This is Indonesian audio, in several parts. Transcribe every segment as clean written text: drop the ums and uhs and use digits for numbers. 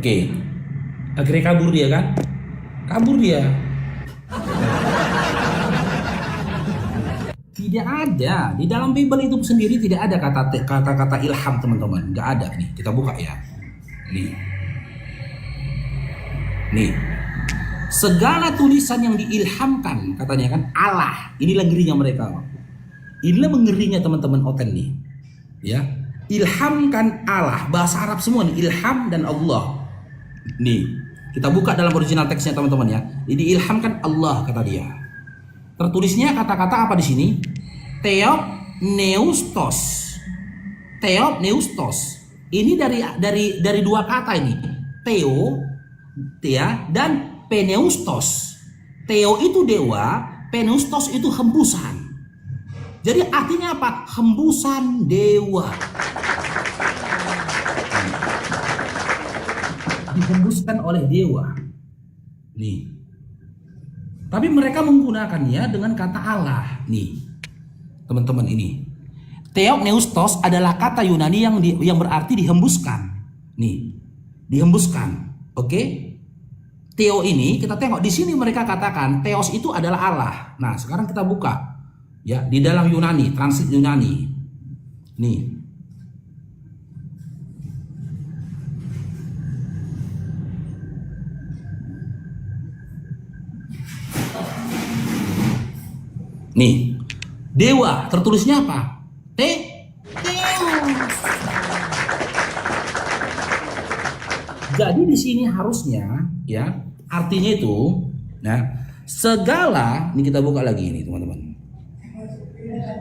Oke. Akhirnya kabur dia kan? Kabur dia. Tidak ada di dalam Bible itu sendiri, tidak ada kata-kata ilham, teman-teman. Nggak ada. Nih kita buka ya. Nih, segala tulisan yang diilhamkan, katanya kan Allah. Inilah ngerinya mereka. Inilah mengerinya teman-teman Oten nih. Ya, ilhamkan Allah. Bahasa Arab semua nih, ilham dan Allah. Nih, kita buka dalam original teksnya teman-teman ya. Ini ilhamkan Allah, kata dia. Tertulisnya kata-kata apa di sini? Theopneustos. Theopneustos. Ini dari dua kata ini. Theo, ya, dan Pneustos. Theo itu dewa, Pneustos itu hembusan. Jadi artinya apa? Hembusan dewa. Dihembuskan oleh dewa. Nih. Tapi mereka menggunakannya dengan kata Allah. Nih, teman-teman ini. Theopneustos adalah kata Yunani yang berarti dihembuskan. Nih, dihembuskan. Oke? Theo ini kita tengok di sini mereka katakan Theos itu adalah Allah. Nah, sekarang kita buka ya di dalam Yunani, translate Yunani. Nih. Nih, dewa tertulisnya apa? Theos. Jadi di sini harusnya ya artinya itu, nah segala, ini kita buka lagi ini teman-teman.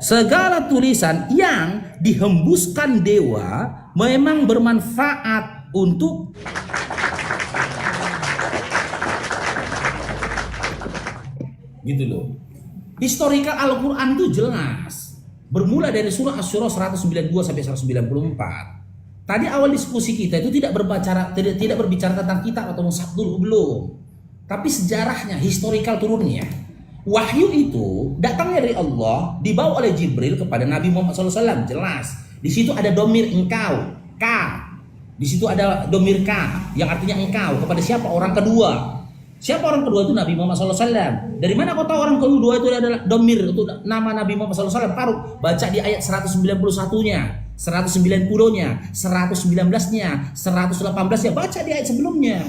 Segala tulisan yang dihembuskan dewa memang bermanfaat untuk gitu loh. Historical Al-Quran itu jelas. Bermula dari surah Asy-Syura 192 sampai 194. Tadi awal diskusi kita itu tidak berbicara tentang kitab atau mushaf dulu, belum. Tapi sejarahnya, historical turunnya. Wahyu itu datangnya dari Allah, dibawa oleh Jibril kepada Nabi Muhammad SAW. Jelas. Di situ ada domir engkau, K. Di situ ada domir K yang artinya engkau. Kepada siapa? Orang kedua. Siapa orang kedua itu? Nabi Muhammad SAW. Dari mana kau tahu orang kedua itu adalah domir, itu nama Nabi Muhammad SAW? Faruk, baca di ayat 191-nya, 190-nya, 119-nya, 118-nya, baca di ayat sebelumnya.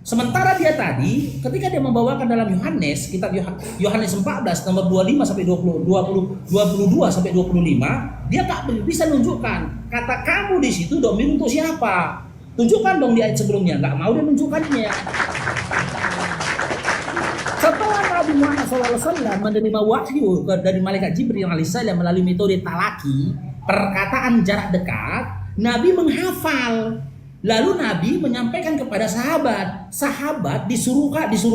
Sementara dia tadi, ketika dia membawakan dalam Yohanes, kitab Yohanes 14 nomor 25 sampai 22 sampai 25, dia tak bisa menunjukkan kata kamu di situ domir untuk siapa. Tunjukkan dong di ayat sebelumnya, nggak mau dia menunjukkannya. Setelah Nabi Muhammad SAW menerima wahyu dari malaikat Jibril alaihissalam melalui metode talaki, perkataan jarak dekat, Nabi menghafal. Lalu Nabi menyampaikan kepada sahabat disuruh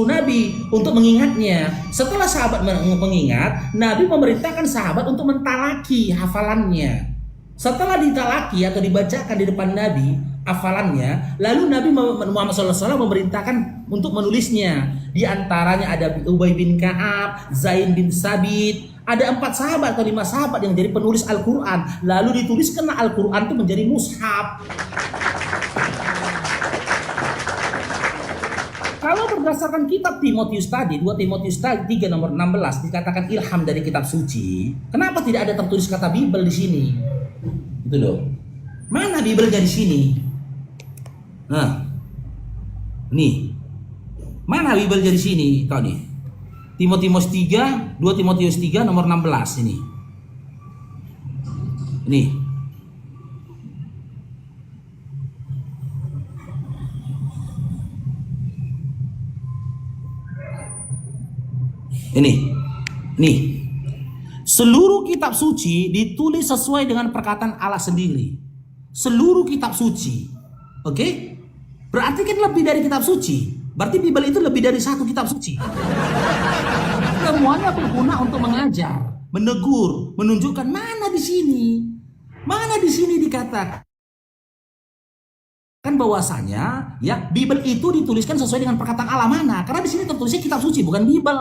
Nabi untuk mengingatnya. Setelah sahabat mengingat, Nabi memerintahkan sahabat untuk mentalaki hafalannya. Setelah ditalaki atau dibacakan di depan Nabi hafalannya, lalu Nabi Muhammad SAW memerintahkan untuk menulisnya. Di antaranya ada Ubay bin Ka'ab, Zain bin Sabit. Ada 4 sahabat atau 5 sahabat yang jadi penulis Al-Quran. Lalu dituliskan Al-Quran itu menjadi mushaf. Kalau berdasarkan kitab Timotius tadi, 2 Timotius 3 nomor 16 dikatakan ilham dari kitab suci. Kenapa tidak ada tertulis kata Bible di sini? Itu loh. Mana Bible-nya di sini? Nah, nih, mana Bible-nya di sini? Tahu nih, 2 Timotius 3 nomor 16 ini. Nih, seluruh kitab suci ditulis sesuai dengan perkataan Allah sendiri. Seluruh kitab suci, oke? Berarti kan lebih dari kitab suci. Berarti Bible itu lebih dari 1 kitab suci. Semuanya berguna untuk mengajar, menegur, menunjukkan mana di sini dikatakan bahwasanya ya Bible itu dituliskan sesuai dengan perkataan Allah mana? Karena di sini tertulisnya kitab suci bukan Bible.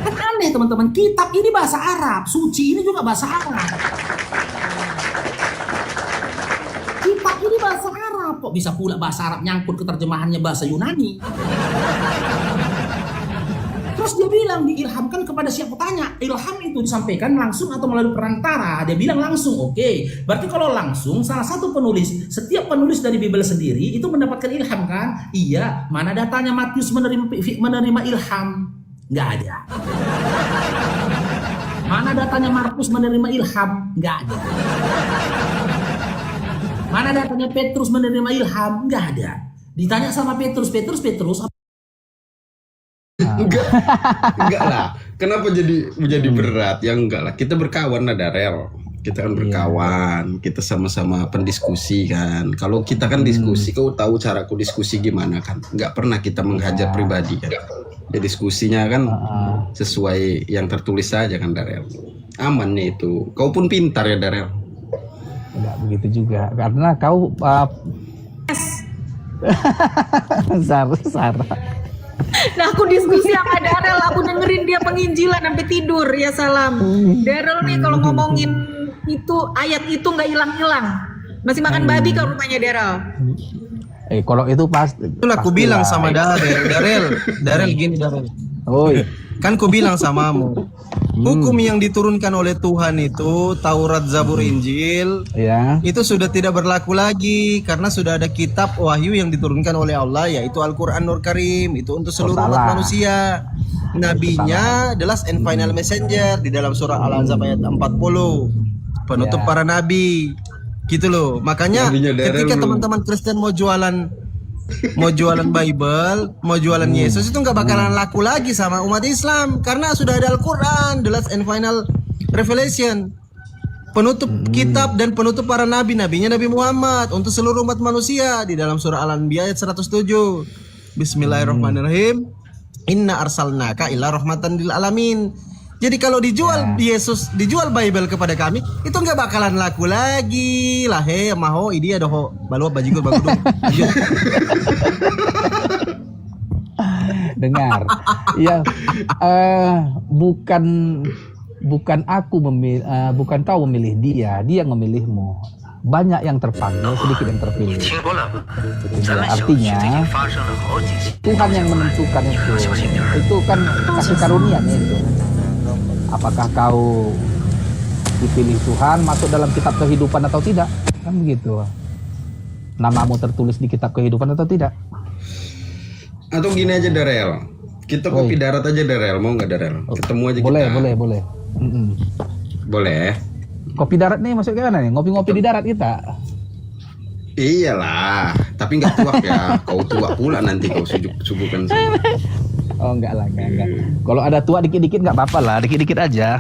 Kan aneh teman-teman, kitab ini bahasa Arab, suci ini juga bahasa Arab. Kitab ini bahasa Arab kok bisa pula bahasa Arab nyangkut ke terjemahannya bahasa Yunani? Terus dia bilang diilhamkan kepada siapa? Tanya. Ilham itu disampaikan langsung atau melalui perantara? Dia bilang langsung. Oke. Berarti kalau langsung, salah satu penulis, setiap penulis dari Bible sendiri itu mendapatkan ilham kan? Iya. Mana datanya Matius menerima ilham? Nggak ada. Mana datanya Markus menerima ilham? Nggak ada. Mana datanya Petrus menerima ilham? Nggak ada. Ditanya sama Petrus. Enggak lah. Kenapa jadi berat? Ya enggak lah. Kita berkawan lah, Darel. Kita kan berkawan, kita sama-sama pendiskusi kan. Kalau kita kan diskusi, kau tahu caraku diskusi gimana kan? Enggak pernah kita menghajar pribadi kan. Ya diskusinya kan sesuai yang tertulis saja kan, Darel. Aman nih itu. Kau pun pintar ya, Darel. Enggak begitu juga, karena kau Sarah. Nah, aku diskusi sama Darel, aku dengerin dia penginjilan sampai tidur. Ya salam. Darel nih kalau ngomongin itu ayat itu nggak hilang-hilang. Masih makan babi kalau rumahnya Darel. Kalau itu pasti. Itulah aku bilang sama Darel gini Darel. Oh iya. Kan ku bilang samamu, hukum yang diturunkan oleh Tuhan itu Taurat, Zabur, Injil, itu sudah tidak berlaku lagi karena sudah ada kitab wahyu yang diturunkan oleh Allah, yaitu Al-Quran Nur Karim. Itu untuk seluruh umat manusia. Nabinya the last and final messenger di dalam surah Al-Ahzab ayat 40, penutup para nabi, gitu loh. Makanya ketika teman-teman Kristen mau jualan Bible, mau jualan Yesus, itu nggak bakalan laku lagi sama umat Islam karena sudah ada Al-Quran, the last and final revelation, penutup kitab dan penutup para nabinya Nabi Muhammad untuk seluruh umat manusia di dalam surah Al-Anbiya ayat 107. Bismillahirrahmanirrahim. Inna arsalnaka ila rahmatan lil alamin. Jadi kalau dijual Yesus, dijual Bible kepada kami, itu nggak bakalan laku lagi. Lah maho ini ada ho balu bajigur bagudung. Dengar. Ya bukan aku memilih, bukan kau memilih dia yang memilihmu. Banyak yang terpanggil, sedikit yang terpilih. Artinya Tuhan yang menentukan itu. Itu kan kasih karunia-Nya itu. Apakah kau dipilih Tuhan masuk dalam kitab kehidupan atau tidak? Kan begitu. Namamu tertulis di kitab kehidupan atau tidak? Atau gini aja Darel, kita kopi darat aja Darel, mau nggak Darel? Ketemu aja boleh, kita. Boleh. Boleh. Kopi darat nih maksudnya gimana nih? Ngopi-ngopi di darat kita? Iyalah, tapi nggak tuak ya. Kau tuak pula nanti kau suguhkan semua. Oh enggak. Kalau ada tua dikit-dikit nggak apa-apa lah, dikit-dikit aja.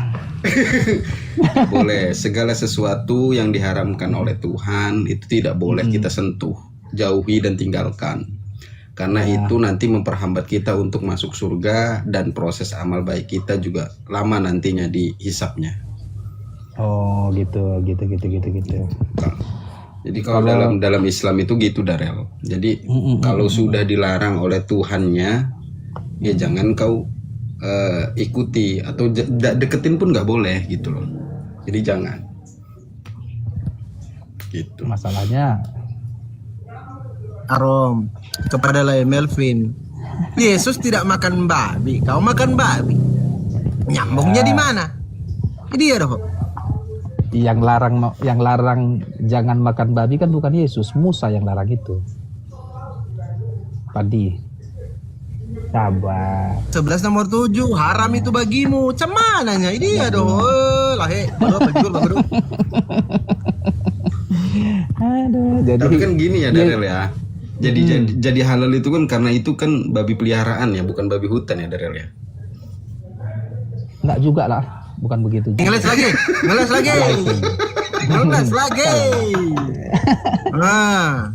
Boleh, segala sesuatu yang diharamkan oleh Tuhan itu tidak boleh kita sentuh, jauhi dan tinggalkan. Karena itu nanti memperhambat kita untuk masuk surga dan proses amal baik kita juga lama nantinya dihisapnya. Oh gitu. Jadi kalau dalam Islam itu gitu Darel. Jadi kalau sudah dilarang oleh Tuhannya, ya jangan kau ikuti atau deketin pun nggak boleh gitu loh. Jadi jangan. Gitu. Masalahnya Arom kepada Melvin, Yesus tidak makan babi, kau makan babi. Nyambungnya di mana? Ini ya doh. Yang larang jangan makan babi kan bukan Yesus, Musa yang larang itu. Padi. Sabar. 11 nomor 7, haram itu bagimu. Cemananya ini ya doh. Lahe, baru. Aduh, tapi kan gini ya Darel ya. Jadi halal itu kan karena itu kan babi peliharaan ya, bukan babi hutan ya Darel ya. Enggak juga lah, bukan begitu. Ngeles lagi. Nah,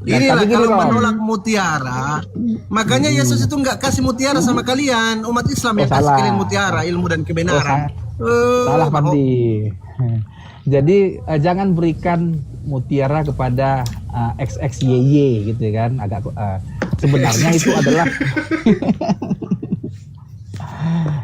inilah kalau menolak mutiara, makanya Yesus itu nggak kasih mutiara sama kalian, umat Islam yang kasih kalian mutiara, ilmu dan kebenaran. Salah Pandi. Jadi jangan berikan mutiara kepada XXYY gitu kan, agak sebenarnya itu adalah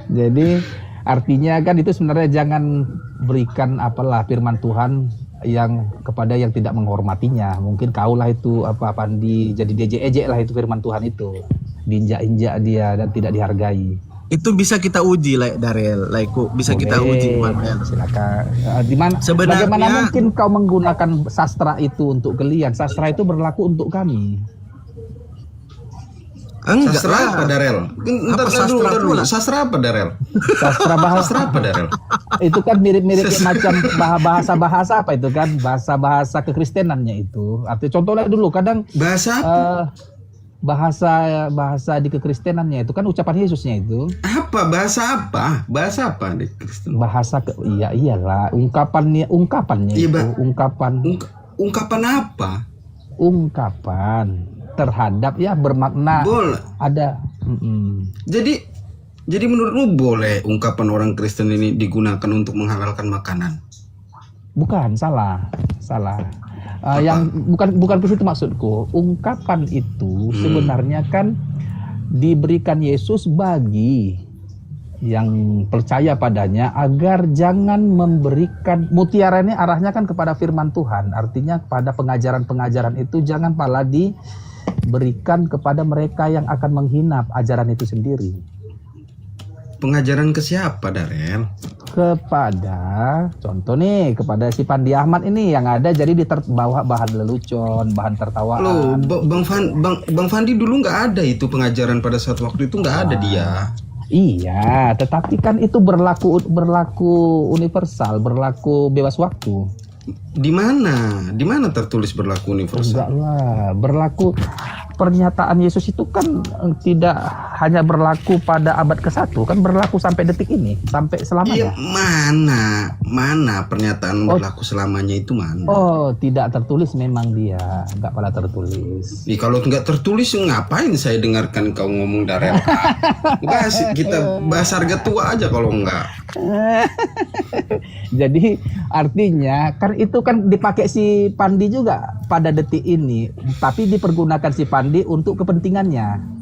jadi artinya kan itu sebenarnya jangan berikan apalah firman Tuhan yang tidak menghormatinya. Mungkin kaulah itu Pandi jadi diejek-ejek lah itu firman Tuhan itu, diinjak-injak dia dan tidak dihargai. Itu bisa kita uji Darel, bisa kita uji Manuel. Silakan. Di mana? Sebenarnya, bagaimana mungkin kau menggunakan sastra itu untuk kalian? Sastra itu berlaku untuk kami. Enggak Sastra lah. apa Darel? Apa sastra pula? Sastra apa Darel? Sastra bahasa Sastra apa Darel? itu kan mirip-mirip macam bahasa-bahasa apa itu kan, bahasa-bahasa kekristenannya itu. Arti contohnya dulu kadang Bahasa apa? bahasa di kekristenannya itu kan ucapan Yesusnya itu. Apa? Bahasa apa? Bahasa apa di Kristen? Iyalah ungkapannya Iya, itu Ungkapan apa? ungkapan terhadap bermakna Boleh. ada. Jadi menurutmu boleh ungkapan orang Kristen ini digunakan untuk menghalalkan makanan? Bukan, salah. Yang bukan ke situ maksudku. Ungkapan itu sebenarnya kan diberikan Yesus bagi yang percaya padanya agar jangan memberikan, mutiara ini arahnya kan kepada firman Tuhan. Artinya pada pengajaran-pengajaran itu jangan malah diberikan kepada mereka yang akan menghina ajaran itu sendiri. Pengajaran ke siapa, Darel? Kepada contoh nih, kepada si Pandi Ahmad ini yang ada jadi bawa bahan lelucon, bahan tertawaan. Loh, Bang Fandi dulu nggak ada itu pengajaran pada saat waktu itu, nggak ada dia. Iya, tetapi kan itu berlaku universal, berlaku bebas waktu. Di mana? Di mana tertulis berlaku universal? Enggak lah, berlaku pernyataan Yesus itu kan tidak hanya berlaku pada abad ke-1, kan berlaku sampai detik ini, sampai selamanya. Iya, mana pernyataan berlaku selamanya itu mana? Oh, tidak tertulis memang dia, enggak pernah tertulis. Kalau nggak tertulis ngapain saya dengarkan kau ngomong Darel? Enggak, kita bahas harga tua aja kalau enggak. Jadi artinya kan itu kan dipakai si Pandi juga pada detik ini, tapi dipergunakan si Pandi untuk kepentingannya.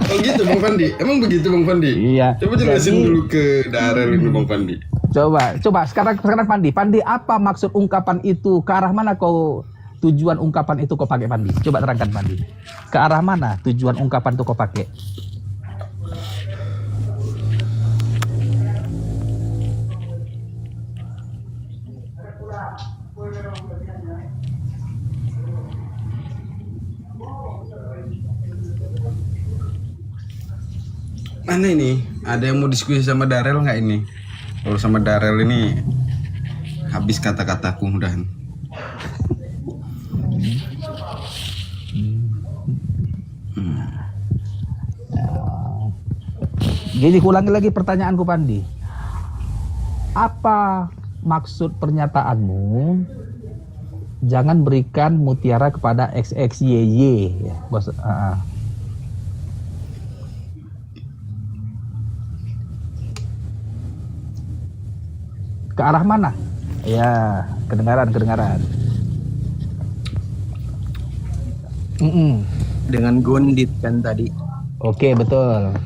Oh gitu Bang Fandi? Emang begitu Bang Fandi? Iya. Coba jelasin dulu ke Darel ini Bang Fandi. Coba sekarang Pandi, apa maksud ungkapan itu? Ke arah mana tujuan ungkapan itu kau pakai, Pandi? Coba terangkan, Pandi. Ke arah mana tujuan ungkapan itu kau pakai? Mana ini? Ada yang mau diskusi sama Darel nggak ini? Kalau sama Darel ini habis kata-kataku mudahan. Jadi ulangi lagi pertanyaanku, Pandi. Apa maksud pernyataanmu? Jangan berikan mutiara kepada XXYY, ya, bos. Ke arah mana? Ya, kedengaran. Dengan gondit kan tadi. Oke, betul.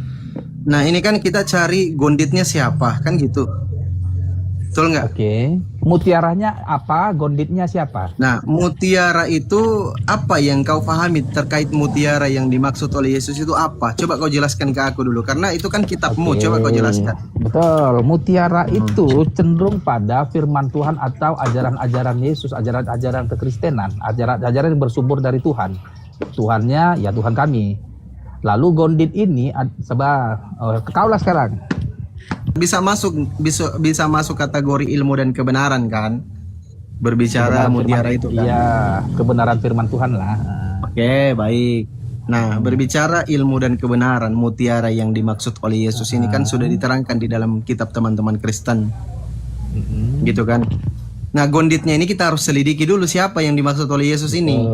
Nah ini kan kita cari gonditnya siapa kan gitu, betul nggak? Oke. Mutiaranya apa? Gonditnya siapa? Nah mutiara itu apa yang kau pahami terkait mutiara yang dimaksud oleh Yesus itu apa? Coba kau jelaskan ke aku dulu karena itu kan kitabmu. Oke. Coba kau jelaskan. Betul. Mutiara itu cenderung pada firman Tuhan atau ajaran-ajaran Yesus, ajaran-ajaran kekristenan, ajaran-ajaran yang bersumber dari Tuhan. Tuhannya ya Tuhan kami. Lalu gondit ini kaulah sekarang. Bisa masuk kategori ilmu dan kebenaran kan? Berbicara mutiara itu kan? Iya, kebenaran firman Tuhan lah. Oke, baik. Nah, berbicara ilmu dan kebenaran, mutiara yang dimaksud oleh Yesus ini kan sudah diterangkan di dalam kitab teman-teman Kristen. Gitu kan? Nah, gonditnya ini kita harus selidiki dulu siapa yang dimaksud oleh Yesus ini.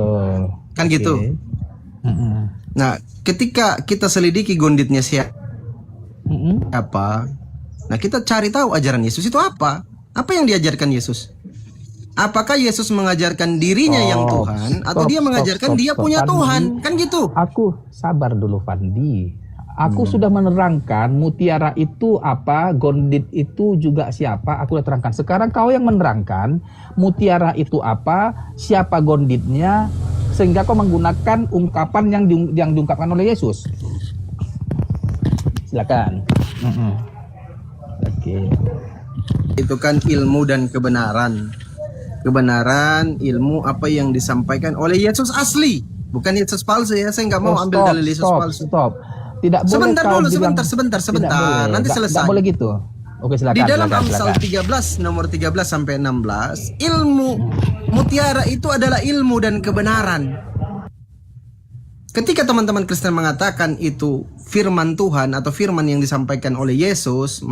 Kan gitu. Nah, ketika kita selidiki gonditnya siapa, nah kita cari tahu ajaran Yesus itu apa. Apa yang diajarkan Yesus? Apakah Yesus mengajarkan dirinya yang Tuhan atau dia mengajarkan dia punya Tuhan? Kan gitu. Aku sabar dulu, Fandi. Aku sudah menerangkan mutiara itu apa, gondit itu juga siapa, aku sudah terangkan. Sekarang kau yang menerangkan mutiara itu apa, siapa gonditnya, sehingga kau menggunakan ungkapan yang diungkapkan oleh Yesus. Silakan. Oke. Itu kan ilmu dan kebenaran. Kebenaran, ilmu apa yang disampaikan oleh Yesus asli, bukan Yesus palsu ya. Saya nggak mau ambil dalil Yesus palsu. Stop. Tidak boleh Sebentar kau dulu, bilang, sebentar. boleh. Nanti selesai. Nggak boleh gitu. Oke, silakan. Di dalam silakan. Amsal 13 nomor 13 sampai 16, ilmu mutiara itu adalah ilmu dan kebenaran. Ketika teman-teman Kristen mengatakan itu firman Tuhan atau firman yang disampaikan oleh Yesus,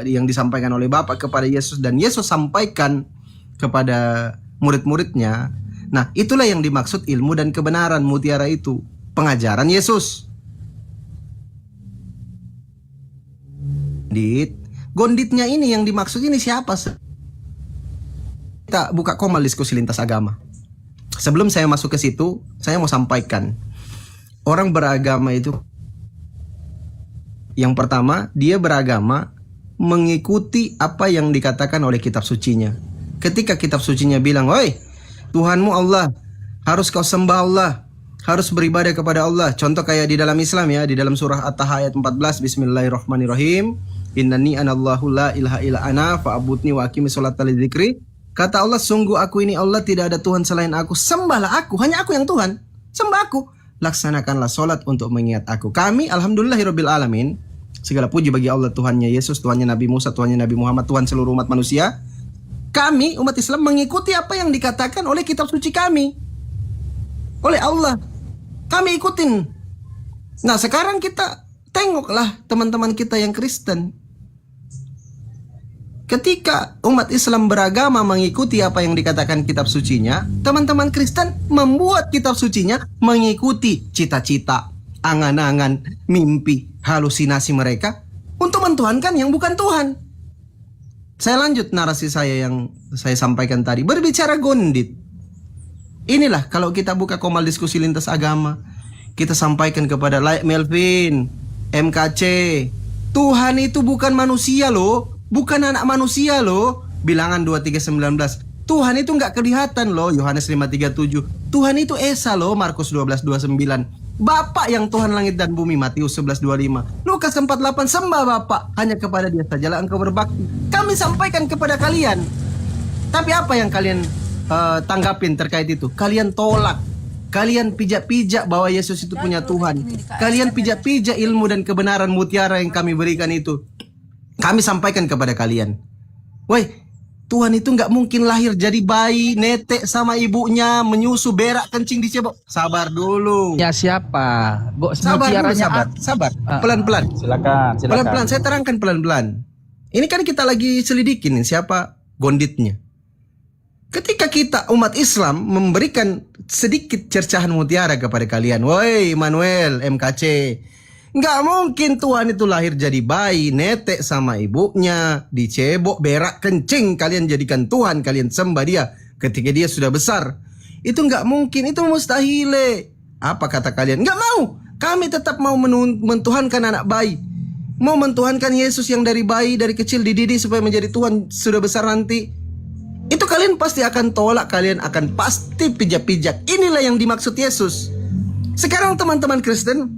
yang disampaikan oleh Bapa kepada Yesus dan Yesus sampaikan kepada murid-muridnya, nah itulah yang dimaksud ilmu dan kebenaran. Mutiara itu pengajaran Yesus. Gonditnya ini yang dimaksud ini siapa? Kita buka komal diskusi lintas agama. Sebelum saya masuk ke situ, saya mau sampaikan, orang beragama itu, yang pertama, dia beragama mengikuti apa yang dikatakan oleh kitab sucinya. Ketika kitab sucinya bilang, "Oi, Tuhanmu Allah, harus kau sembah Allah, harus beribadah kepada Allah." Contoh kayak di dalam Islam ya, di dalam surah At-Taha ayat 14, Bismillahirrahmanirrahim. Innani anallahu la ilaha illa ana fa'budni wa aqimi sholata lidzikri. Kata Allah, sungguh aku ini Allah, tidak ada Tuhan selain aku. Sembahlah aku, hanya aku yang Tuhan. Sembah aku. Laksanakanlah sholat untuk mengingat aku. Kami, alhamdulillahirabbil alamin, segala puji bagi Allah, Tuhannya Yesus, Tuhannya Nabi Musa, Tuhannya Nabi Muhammad, Tuhan seluruh umat manusia. Kami, umat Islam, mengikuti apa yang dikatakan oleh kitab suci kami, oleh Allah. Kami ikutin. Nah, sekarang kita tengoklah teman-teman kita yang Kristen. Ketika umat Islam beragama mengikuti apa yang dikatakan kitab sucinya, teman-teman Kristen membuat kitab sucinya mengikuti cita-cita, angan-angan, mimpi, halusinasi mereka untuk mentuhankan yang bukan Tuhan. Saya lanjut narasi saya yang saya sampaikan tadi, berbicara gondit. Inilah kalau kita buka komal diskusi lintas agama, kita sampaikan kepada Layak Melvin, MKC, Tuhan itu bukan manusia loh, bukan anak manusia loh. Bilangan 23:19. Tuhan itu nggak kelihatan loh, Yohanes 5:37. Tuhan itu Esa loh, Markus 12:29. Bapa yang Tuhan langit dan bumi, Matius 11:25. Lukas 4:8, sembah Bapa, hanya kepada Dia sajalah engkau berbakti. Kami sampaikan kepada kalian. Tapi apa yang kalian tanggapin terkait itu? Kalian tolak. Kalian pijak-pijak bahwa Yesus itu punya Tuhan. Kalian pijak-pijak ilmu dan kebenaran mutiara yang kami berikan itu. Kami sampaikan kepada kalian, woi, Tuhan itu nggak mungkin lahir jadi bayi, netek sama ibunya, menyusu, berak, kencing, dicebok. Sabar dulu. Ya siapa? Sabar dulu, sabar. Pelan-pelan. Silakan. Pelan-pelan, saya terangkan pelan-pelan. Ini kan kita lagi selidikin nih, siapa gonditnya. Ketika kita umat Islam memberikan sedikit cercahan mutiara kepada kalian, woi Manuel, MKC, nggak mungkin Tuhan itu lahir jadi bayi, netek sama ibunya, dicebok, berak, kencing, kalian jadikan Tuhan, kalian sembah Dia ketika Dia sudah besar. Itu nggak mungkin, itu mustahil. Apa kata kalian? Nggak mau. Kami tetap mau mentuhankan anak bayi, mau mentuhankan Yesus yang dari bayi, dari kecil dididik supaya menjadi Tuhan sudah besar nanti. Itu kalian pasti akan tolak, kalian akan pasti pijak-pijak. Inilah yang dimaksud Yesus. Sekarang teman-teman Kristen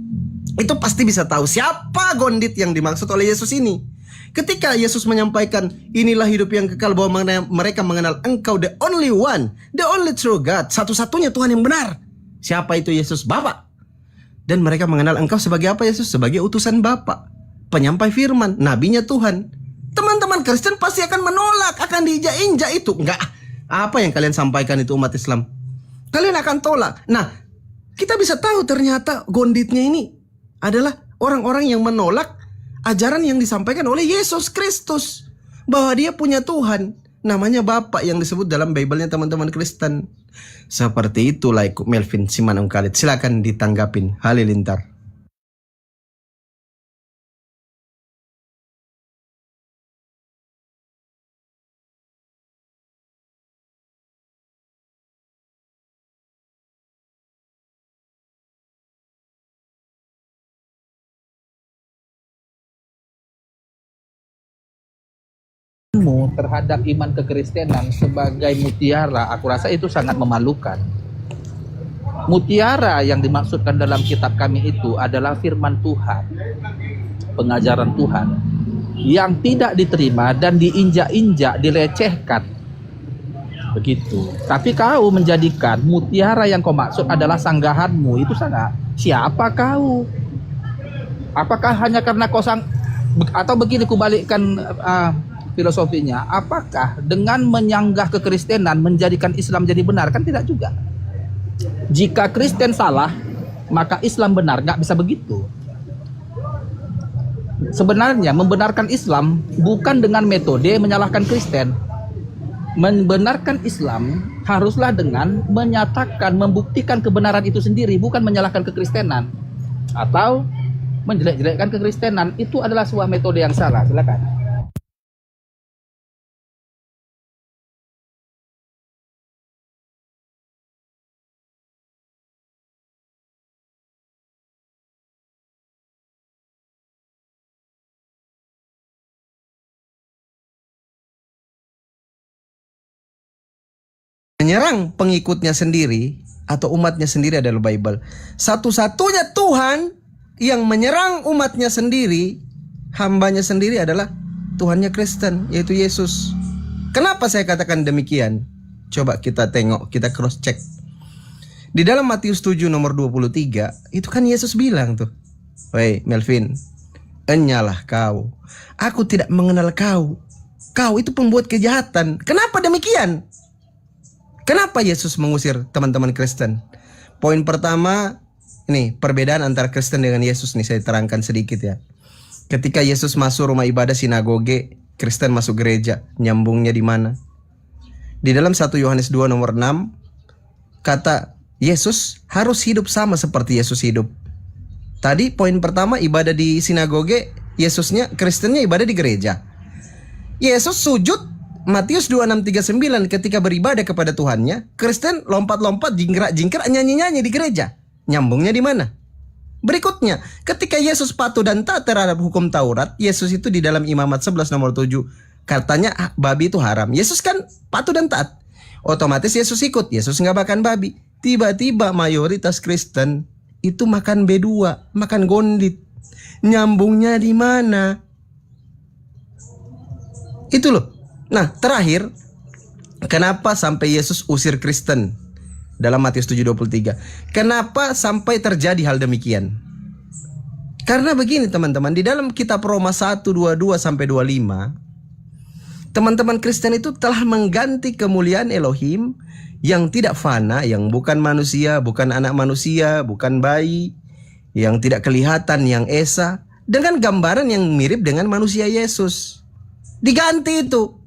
itu pasti bisa tahu siapa gondit yang dimaksud oleh Yesus ini. Ketika Yesus menyampaikan, inilah hidup yang kekal, bahwa mereka mengenal Engkau the only one, the only true God, satu-satunya Tuhan yang benar. Siapa itu Yesus? Bapa. Dan mereka mengenal Engkau sebagai apa Yesus? Sebagai utusan Bapa, penyampai firman, nabinya Tuhan. Teman-teman Kristen pasti akan menolak, akan diinjak-injak itu. Enggak, apa yang kalian sampaikan itu umat Islam, kalian akan tolak. Nah, kita bisa tahu ternyata gonditnya ini adalah orang-orang yang menolak ajaran yang disampaikan oleh Yesus Kristus, bahwa Dia punya Tuhan, namanya Bapa, yang disebut dalam Bible-nya teman-teman Kristen. Seperti itulah Melvin Simanung Khalid. Silakan ditanggapin Halilintar. kamu terhadap iman kekristenan sebagai mutiara, aku rasa itu sangat memalukan. Mutiara yang dimaksudkan dalam kitab kami itu adalah firman Tuhan, pengajaran Tuhan yang tidak diterima dan diinjak-injak, dilecehkan. Begitu. Tapi kau menjadikan mutiara yang kau maksud adalah sanggahanmu. Itu sangat. Siapa kau? Apakah hanya karena kau atau begini kubalikkan filosofinya, apakah dengan menyanggah kekristenan menjadikan Islam jadi benar? Kan tidak juga. Jika Kristen salah, maka Islam benar. Nggak bisa begitu. Sebenarnya membenarkan Islam bukan dengan metode menyalahkan Kristen. Membenarkan Islam haruslah dengan menyatakan, membuktikan kebenaran itu sendiri, bukan menyalahkan kekristenan atau menjelek-jelekkan kekristenan. Itu adalah sebuah metode yang salah. Silakan. Menyerang pengikutnya sendiri atau umatnya sendiri adalah Bible. Satu-satunya Tuhan yang menyerang umatnya sendiri, hambanya sendiri adalah Tuhannya Kristen, yaitu Yesus. Kenapa saya katakan demikian? Coba kita tengok, kita cross check. Di dalam Matius 7 nomor 23, itu kan Yesus bilang tuh, "Woi Melvin, enyalah kau. Aku tidak mengenal kau. Kau itu pembuat kejahatan." Kenapa demikian? Kenapa Yesus mengusir teman-teman Kristen? Poin pertama, ini perbedaan antara Kristen dengan Yesus nih, saya terangkan sedikit ya. Ketika Yesus masuk rumah ibadah sinagoge, Kristen masuk gereja, nyambungnya di mana? Di dalam 1 Yohanes 2 nomor 6, kata Yesus harus hidup sama seperti Yesus hidup. Tadi poin pertama ibadah di sinagoge, Yesusnya, Kristennya ibadah di gereja. Yesus sujud Matius 26:39 ketika beribadah kepada Tuhannya, Kristen lompat-lompat, jingkrak-jingkrak, nyanyi-nyanyi di gereja. Nyambungnya di mana? Berikutnya, ketika Yesus patuh dan taat terhadap hukum Taurat, Yesus itu di dalam Imamat 11 nomor 7 katanya babi itu haram. Yesus kan patuh dan taat. Otomatis Yesus ikut. Yesus nggak makan babi. Tiba-tiba mayoritas Kristen itu makan B2, makan gondit. Nyambungnya di mana? Itu loh. Nah, terakhir, kenapa sampai Yesus usir Kristen dalam Matius 7:23? Kenapa sampai terjadi hal demikian? Karena begini teman-teman, di dalam kitab Roma 1:22 sampai 25, teman-teman Kristen itu telah mengganti kemuliaan Elohim yang tidak fana, yang bukan manusia, bukan anak manusia, bukan bayi, yang tidak kelihatan, yang esa, dengan gambaran yang mirip dengan manusia Yesus. Diganti itu.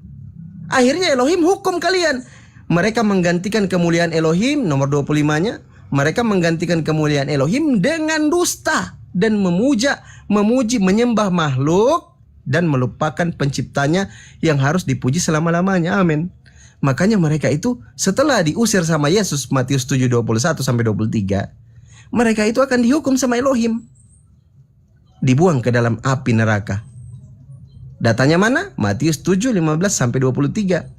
Akhirnya Elohim hukum kalian. Mereka menggantikan kemuliaan Elohim, nomor 25-nya. Mereka menggantikan kemuliaan Elohim dengan dusta. Dan memuji, menyembah makhluk. Dan melupakan penciptanya yang harus dipuji selama-lamanya. Amin. Makanya mereka itu setelah diusir sama Yesus, Matius 7:21 sampai 23. Mereka itu akan dihukum sama Elohim. Dibuang ke dalam api neraka. Datanya mana? Matius 7:15 sampai 23.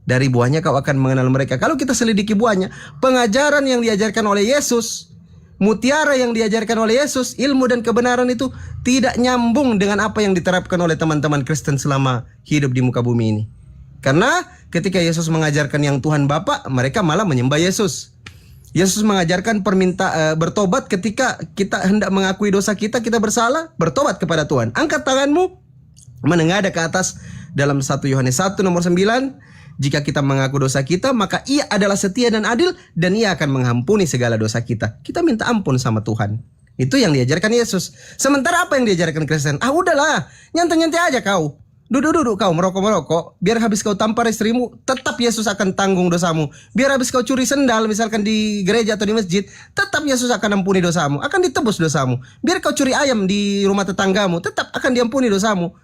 Dari buahnya kau akan mengenal mereka. Kalau kita selidiki buahnya, pengajaran yang diajarkan oleh Yesus, mutiara yang diajarkan oleh Yesus, ilmu dan kebenaran itu tidak nyambung dengan apa yang diterapkan oleh teman-teman Kristen selama hidup di muka bumi ini. Karena ketika Yesus mengajarkan yang Tuhan Bapa, mereka malah menyembah Yesus. Yesus mengajarkan bertobat ketika kita hendak mengakui dosa kita bersalah, bertobat kepada Tuhan. Angkat tanganmu, menengadah ke atas dalam 1 Yohanes 1 nomor 9. Jika kita mengaku dosa kita, maka ia adalah setia dan adil, dan ia akan mengampuni segala dosa kita. Kita minta ampun sama Tuhan. Itu yang diajarkan Yesus. Sementara apa yang diajarkan Kristen? Udahlah, nyantai-nyantai aja kau. Duduk-duduk kau, merokok-merokok. Biar habis kau tampar istrimu, tetap Yesus akan tanggung dosamu. Biar habis kau curi sendal, misalkan di gereja atau di masjid, tetap Yesus akan ampuni dosamu. Akan ditebus dosamu. Biar kau curi ayam di rumah tetanggamu, tetap akan diampuni dosamu.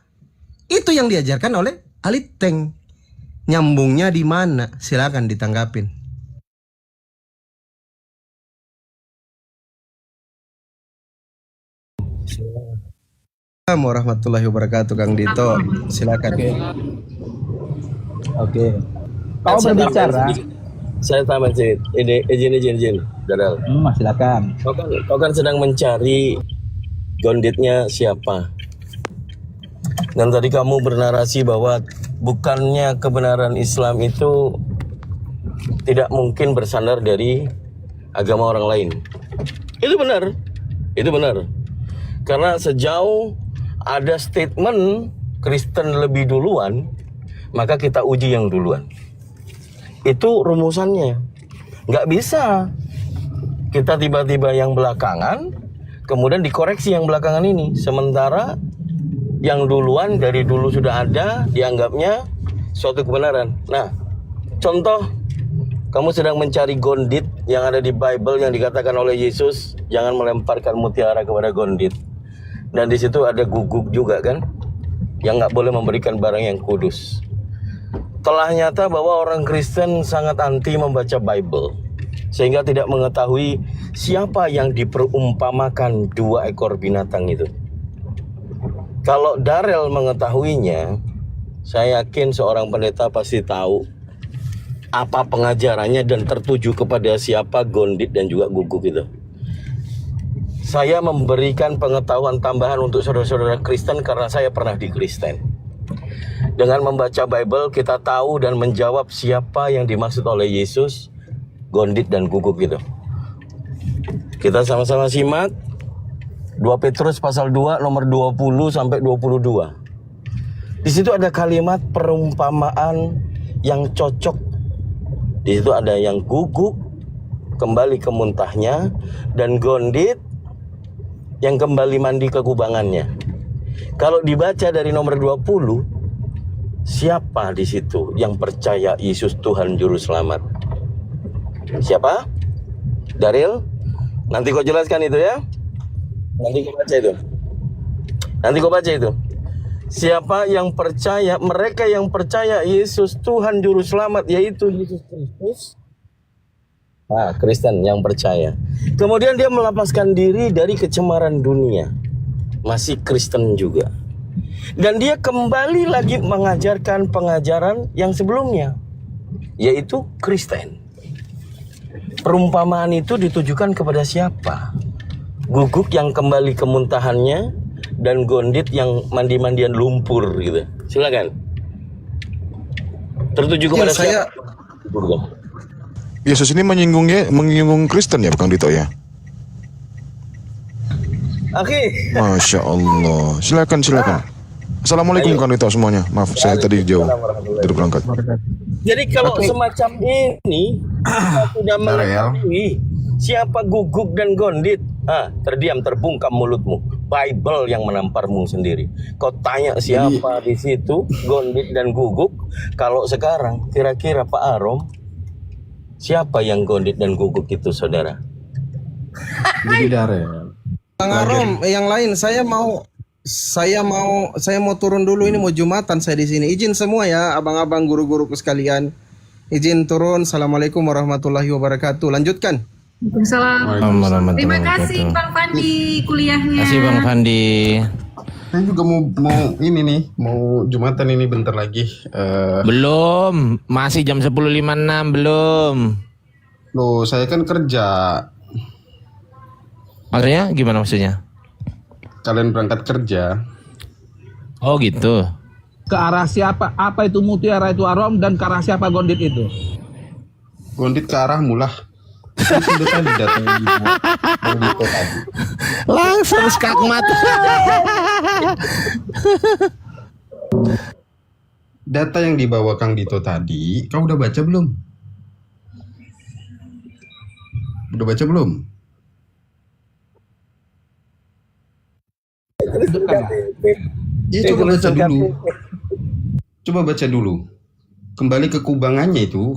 Itu yang diajarkan oleh Aliteng. Nyambungnya di mana? Silakan ditanggapin. Assalamualaikum warahmatullahi wabarakatuh, Kang Dito. Silakan. Oke. Kau berbicara. Saya tambahin sedikit. Ini izin, Darel. Silakan. Kau kan sedang mencari gonditnya siapa. Dan tadi kamu bernarasi bahwa bukannya kebenaran Islam itu tidak mungkin bersandar dari agama orang lain. Itu benar. Karena sejauh ada statement Kristen lebih duluan, maka kita uji yang duluan. Itu rumusannya. Nggak bisa kita tiba-tiba yang belakangan, kemudian dikoreksi yang belakangan ini. Sementara yang duluan dari dulu sudah ada, dianggapnya suatu kebenaran. Nah, contoh, kamu sedang mencari gondit yang ada di Bible yang dikatakan oleh Yesus, jangan melemparkan mutiara kepada gondit. Dan di situ ada guguk juga kan, yang nggak boleh memberikan barang yang kudus. Telah nyata bahwa orang Kristen sangat anti membaca Bible, sehingga tidak mengetahui siapa yang diperumpamakan 2 ekor binatang itu. Kalau Darel mengetahuinya, saya yakin seorang pendeta pasti tahu apa pengajarannya dan tertuju kepada siapa gondit dan juga guguk itu. Saya memberikan pengetahuan tambahan untuk saudara-saudara Kristen karena saya pernah di Kristen. Dengan membaca Bible kita tahu dan menjawab siapa yang dimaksud oleh Yesus, gondit dan guguk itu. Kita sama-sama simak 2 Petrus pasal 2 nomor 20 sampai 22. Di situ ada kalimat perumpamaan yang cocok. Di situ ada yang guguk kembali ke muntahnya dan gondit yang kembali mandi ke kubangannya. Kalau dibaca dari nomor 20, siapa di situ yang percaya Yesus Tuhan Juru Selamat? Siapa? Daril? Nanti kau jelaskan itu ya. Nanti kau baca itu. Siapa yang percaya, mereka yang percaya Yesus Tuhan Juru Selamat, yaitu Yesus Kristus. Kristen yang percaya. Kemudian dia melepaskan diri dari kecemaran dunia. Masih Kristen juga. Dan dia kembali lagi mengajarkan pengajaran yang sebelumnya, yaitu Kristen. Perumpamaan itu ditujukan kepada siapa? Guguk yang kembali ke muntahannya dan gondit yang mandi-mandian lumpur gitu. Silakan. Tertuju kepada siapa? Yesus ini menyinggung Kristen ya, Kang Dito ya? Oke. Masya Allah. Silakan. Assalamualaikum Kang Dito semuanya. Maaf saya tadi jauh dari berangkat. Jadi kalau semacam ini kita sudah mengetahui siapa guguk dan gondit, terdiam, terbungkam mulutmu. Bible yang menamparmu sendiri. Kau tanya siapa di situ gondit dan guguk. Kalau sekarang kira-kira Pak Arom, siapa yang gondit dan guguk itu, saudara? Jadi Darel. Bang Arom, yang lain saya mau turun dulu, ini mau Jumatan saya di sini. Izin semua ya, abang-abang guru-guruku sekalian. Izin turun. Assalamualaikum warahmatullahi wabarakatuh. Lanjutkan. Waalaikumsalam. Terima kasih Bang Fandi kuliahnya. Terima kasih Bang Fandi. Saya juga mau Jumatan ini bentar lagi. Belum, masih jam 10.56 belum. Loh, saya kan kerja. Maksudnya gimana maksudnya? Kalian berangkat kerja. Oh gitu. Ke arah siapa? Apa itu mutiara itu Arom dan ke arah siapa gondit itu? Gondit ke arah mulah. Itu sudah tadi datang Dito tadi. Langsung skakmat. Data yang dibawa Kang Dito tadi, kau udah baca belum? Udah baca belum? Iya, coba baca dulu. Coba baca dulu. Kembali ke kubangannya itu,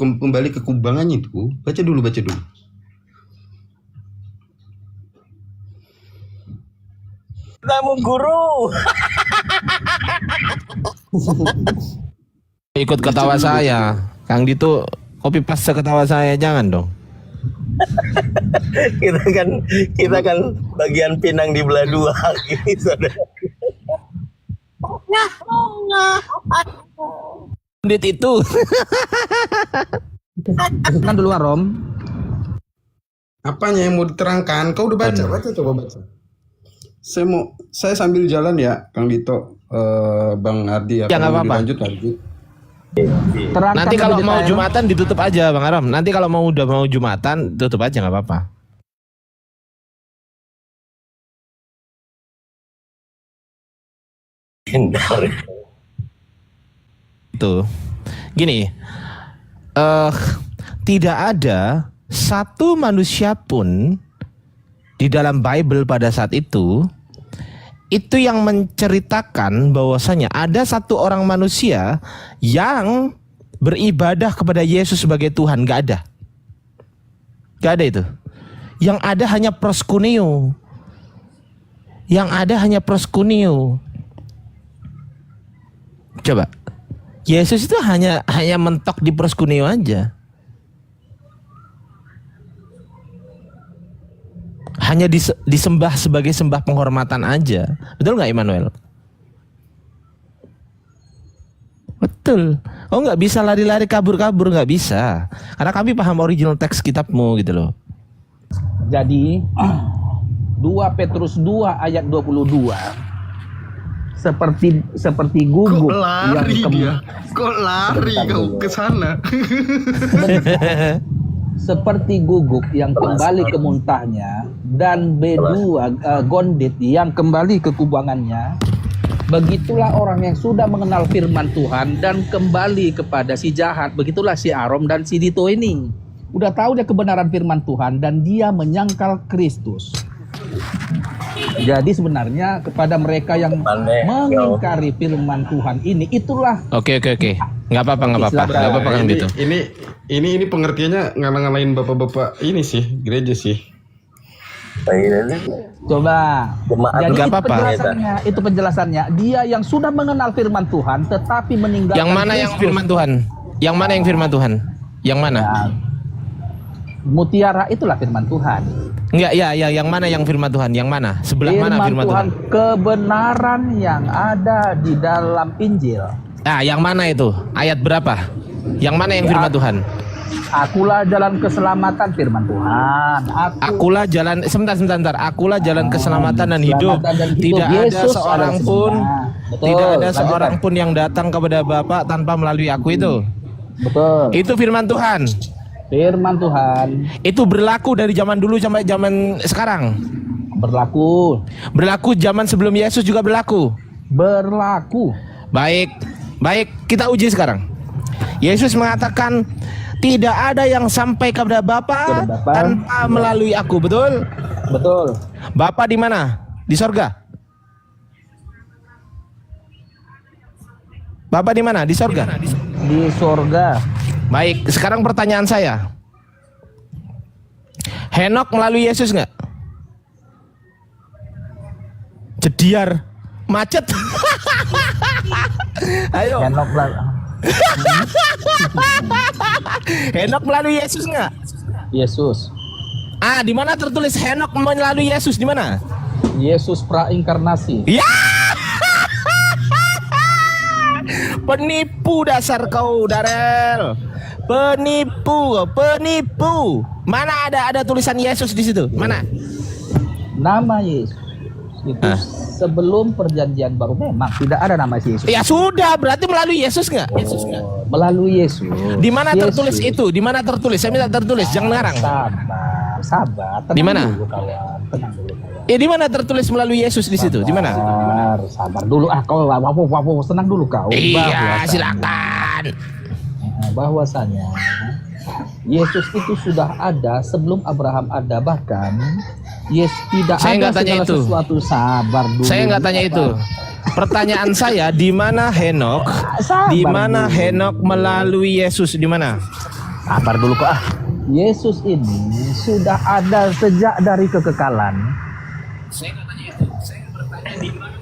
baca dulu. Kamu guru. Ikut ketawa saya. Kang Dito copy paste ketawa saya, jangan dong. kita kan bagian pinang di belah dua ini, saudara. itu. Kan dulu Rom. Apanya yang mau diterangkan? Kau udah baca? Baca, coba baca. Saya sambil jalan ya, Kang Dito, Bang Ardi. Ya, nggak apa-apa. Lanjut. Terangkan Nanti kalau lebih mau detail. Jumatan ditutup aja Bang Aram. Nanti kalau mau Jumatan tutup aja nggak apa-apa. Tuh, gini, tidak ada satu manusia pun di dalam Bible pada saat itu yang menceritakan bahwasanya ada satu orang manusia yang beribadah kepada Yesus sebagai Tuhan. Gak ada itu. Yang ada hanya proskuneo. Coba, Yesus itu hanya mentok di proskuneo aja. Hanya disembah sebagai sembah penghormatan aja. Betul nggak Immanuel? Betul. Oh nggak bisa lari-lari kabur-kabur, nggak bisa. Karena kami paham original teks kitabmu gitu loh. Jadi 2 Petrus 2 ayat 22 seperti guguk Kok lari kau ke sana? seperti guguk yang kembali ke muntahnya dan B2 gondit yang kembali ke kubangannya, begitulah orang yang sudah mengenal firman Tuhan dan kembali kepada si jahat. Begitulah si Arom dan si Dito ini udah tahu dia kebenaran firman Tuhan dan dia menyangkal Kristus. Jadi sebenarnya kepada mereka yang mengingkari firman Tuhan ini, itulah. Oke. Nggak apa-apa Kang Dito. Ini pengertiannya ngalah-ngalahin bapak-bapak ini sih, gereja sih. Coba. Jadi Nggak apa-apa. itu penjelasannya. Dia yang sudah mengenal firman Tuhan tetapi meninggalkan Yang mana yang Kristus. firman Tuhan? Yang mana yang firman Tuhan? Yang mana? Ya, mutiara itulah firman Tuhan. Enggak, ya, yang mana yang firman Tuhan? Yang mana? Sebelah mana firman Tuhan? Kebenaran yang ada di dalam Injil. Ah, yang mana itu? Ayat berapa? Yang mana yang firman Tuhan? Akulah jalan keselamatan firman Tuhan. Akulah jalan, sebentar. Akulah jalan keselamatan dan hidup. Tidak ada Yesus seorang adalah pun, sumbernya. Betul, tidak ada lanjutkan. seorang pun yang datang kepada Bapa tanpa melalui aku itu. Betul. Itu firman Tuhan. Firman Tuhan Itu berlaku dari zaman dulu sampai zaman sekarang. berlaku Zaman sebelum Yesus juga berlaku. Baik, kita uji sekarang. Yesus mengatakan tidak ada yang sampai kepada Bapa tanpa melalui aku, betul? Betul. Bapa di mana? Di sorga. Bapa di mana? Di sorga. Di sorga. Baik, sekarang pertanyaan saya. Henok melalui Yesus nggak? Jediar, macet. Ayo. Henok melalui Yesus nggak? Yesus. Ah, di mana tertulis Henok melalui Yesus? Di mana? Yesus prainkarnasi. Ya. Penipu dasar kau, Darel. Penipu. Mana ada tulisan Yesus di situ? Mana? Nama Yesus itu sebelum perjanjian baru memang tidak ada nama Yesus. Ya sudah, berarti melalui Yesus nggak? Melalui Yesus. Di mana Yesus. tertulis itu? Di mana tertulis? Saya minta tertulis, jangan ngarang. Sabar. Di mana? Dulu, kawan. Tenang dulu, kawan. Di mana tertulis melalui Yesus di situ? Di mana? Sabar dulu. Kau tenang dulu kau. Iya, silakan. Bahwasanya Yesus itu sudah ada sebelum Abraham ada, bahkan Yesus tidak Saya ada nggak tanya segala itu. sesuatu. Sabar dulu. Saya nggak tanya itu. Pertanyaan saya, di mana Henok? Sabar Di mana dulu. Henok melalui Yesus? Di mana? Sabar dulu kok. Yesus ini sudah ada sejak dari kekekalan. Saya nggak tanya itu. Saya bertanya di mana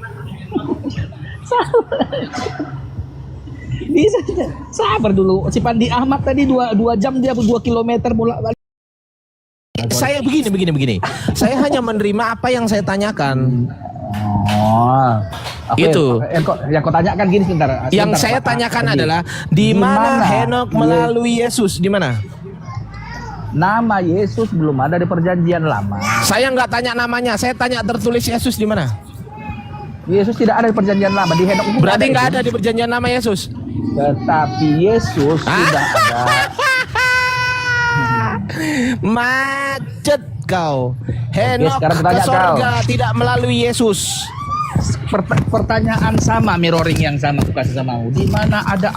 Bisa aja. Sabar dulu. Si Pandi Ahmad tadi 2 jam dia 2 kilometer bolak-balik. Saya begini. Saya hanya menerima apa yang saya tanyakan. Itu. Yang kau tanyakan gini sebentar. Yang Sebentar, saya Pak. tanyakan Gini. adalah di mana mana? Henok melalui Yesus? Di mana? Nama Yesus belum ada di perjanjian lama. Saya nggak tanya namanya, saya tanya tertulis Yesus di mana? Yesus tidak ada di perjanjian lama. Di Henok pun Berarti nggak itu. ada di perjanjian nama Yesus. Tetapi Yesus sudah ada. Macet kau. Henok sekarang ke bertanya sorga tidak melalui Yesus. Pertanyaan sama, mirroring yang sama aku kasih samamu. Di mana ada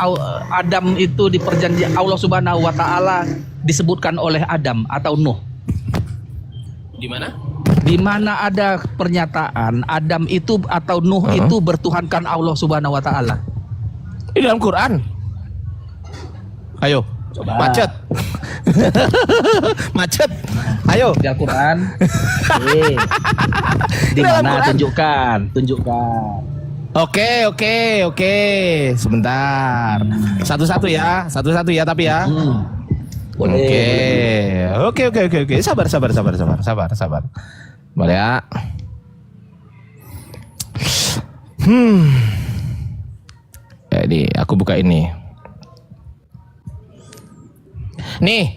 Adam itu di perjanjian Allah Subhanahu wa taala disebutkan oleh Adam atau Nuh? Di mana? Di mana ada pernyataan Adam itu atau Nuh itu bertuhankan Allah Subhanahu wa taala? Di dalam Quran. Ayo. Coba. Macet. Macet. Ayo. Di Al-Quran. Di Dalam mana? Quran. Tunjukkan. Oke. Sebentar. Satu-satu ya. Tapi ya. Oke. Sabar. Boleh ya. Jadi aku buka ini. Nih,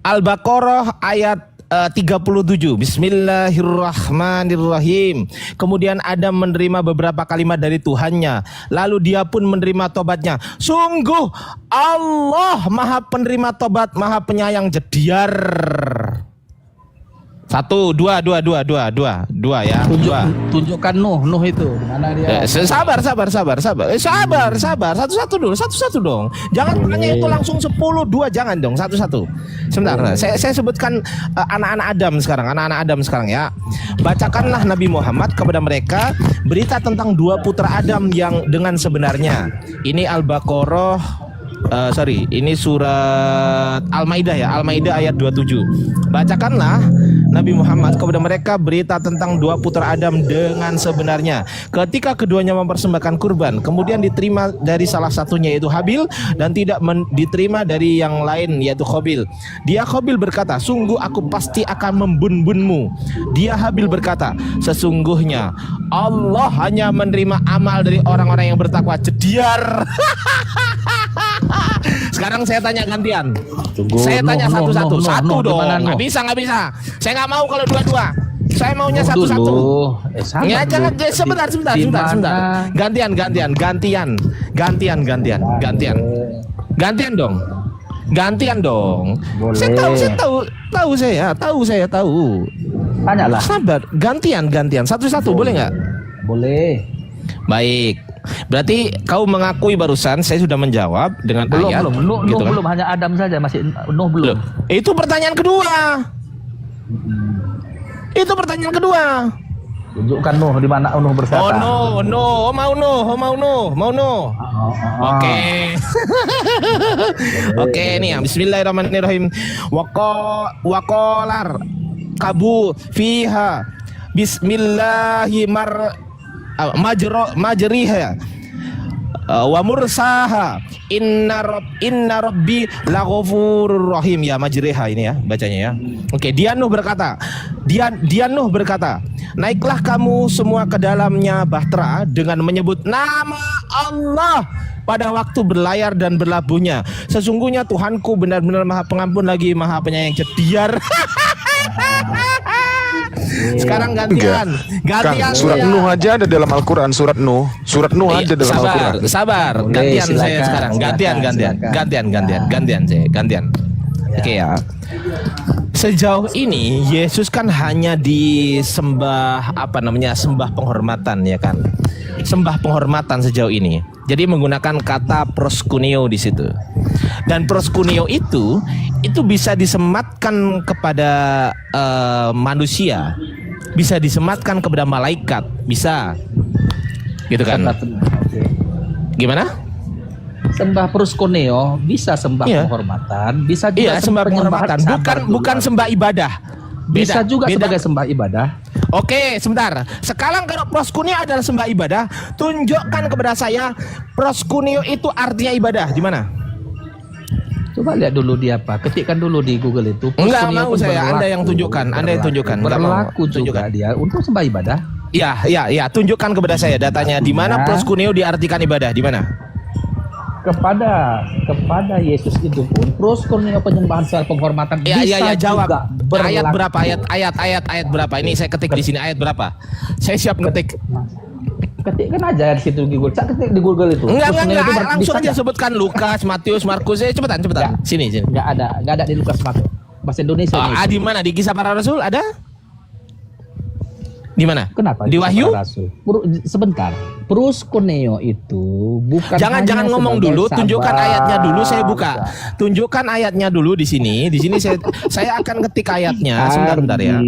Al-Baqarah ayat 37. Bismillahirrahmanirrahim. Kemudian Adam menerima beberapa kalimat dari Tuhannya, lalu dia pun menerima tobatnya. Sungguh Allah Maha Penerima Tobat, Maha Penyayang Jediar. Satu, dua ya. Tunjukkan Nuh itu. Di mana dia? Sabar. Satu-satu dong. Jangan tanya itu langsung 10, 2 jangan dong. Satu-satu. Sebentar. Saya sebutkan anak-anak Adam sekarang ya. Bacakanlah Nabi Muhammad kepada mereka berita tentang 2 putra Adam yang dengan sebenarnya. Ini Al-Baqarah ini surat Al-Maidah ya, Al-Maidah ayat 27. Bacakanlah Nabi Muhammad kepada mereka berita tentang 2 putra Adam dengan sebenarnya. Ketika keduanya mempersembahkan kurban, kemudian diterima dari salah satunya yaitu Habil dan tidak diterima dari yang lain yaitu Qabil. Dia Qabil berkata, sungguh aku pasti akan membun-bunmu. Dia Habil berkata, sesungguhnya Allah hanya menerima amal dari orang-orang yang bertakwa. Jediar. Sekarang saya tanya gantian. Saya tanya satu-satu. Satu dong. Nggak bisa. Saya nggak mau kalau dua-dua. Saya maunya satu-satu. Ya jangan. Sebentar. Gantian dong. Boleh. Saya tahu. Tanyalah. Sabar. Gantian. Satu-satu boleh nggak? Boleh. Baik. Berarti kau mengakui barusan saya sudah menjawab dengan ayat. Nuh gitu kan? belum, hanya Adam saja, masih Nuh belum. Itu pertanyaan kedua. Tunjukkan Nuh di mana Nuh berkata. Oh no, mau Nuh. Oke. Oke nih ya, bismillahirrahmanirrahim. Waqalar kabu fiha majriha wa mursaha inna rabbi laghafurur rahim. Ya majriha ini ya bacanya ya. Oke, dia Nuh berkata, naiklah kamu semua ke dalamnya bahtera dengan menyebut nama Allah pada waktu berlayar dan berlabuhnya. Sesungguhnya Tuhanku benar-benar Maha Pengampun lagi Maha Penyayang Jediar. Sekarang gantian. Kang, surat Nuh aja ada dalam Al-Quran. Surat Nuh ada dalam Al-Quran. Sabar. Boleh, Gantian saya silakan, sekarang. Gantian. Oke ya. Sejauh ini Yesus kan hanya disembah sembah penghormatan ya kan. Sembah penghormatan sejauh ini. Jadi menggunakan kata proskuneo di situ. Dan proskuneo itu bisa disematkan kepada manusia, bisa disematkan kepada malaikat, bisa. Gitu kan? Gimana? Sembah proskuneo bisa sembah penghormatan, bisa juga sembah penghormatan, bukan sembah ibadah. Bisa juga sebagai sembah ibadah. Oke, sebentar. Sekarang kalau proskuneo adalah sembah ibadah, tunjukkan kepada saya proskuneo itu artinya ibadah. Di mana? Coba lihat dulu dia apa. Ketikkan dulu di Google itu. Enggak mau saya. Anda yang tunjukkan. Enggak mau. Berlaku juga dia untuk sembah ibadah. Ya, tunjukkan kepada saya datanya di mana proskuneo diartikan ibadah, di mana? Kepada Yesus itu pun proskuneo penyembahan secara penghormatan bisa jawab. juga Ayat berlaku. berapa? Ayat berapa? Ini saya ketik di sini ayat berapa? Saya siap ngetik. Ketikkan aja di situ di Google. Ketik di Google itu. Enggak, Proskuneo itu langsung bisa aja nggak? sebutkan Lukas, Matius, Markus. Cepetan. Sini. Nggak ada di Lukas Markus. Bahasa Indonesia. Di mana? Di Kisah Para Rasul ada? Di mana? Kenapa? Di Wahyu? Sebentar. Proskuneo itu bukan Jangan hanya ngomong sebagai dulu, tunjukkan sabar. ayatnya dulu, saya buka. Tunjukkan ayatnya dulu di sini. Di sini saya akan ngetik ayatnya. Sebentar ya.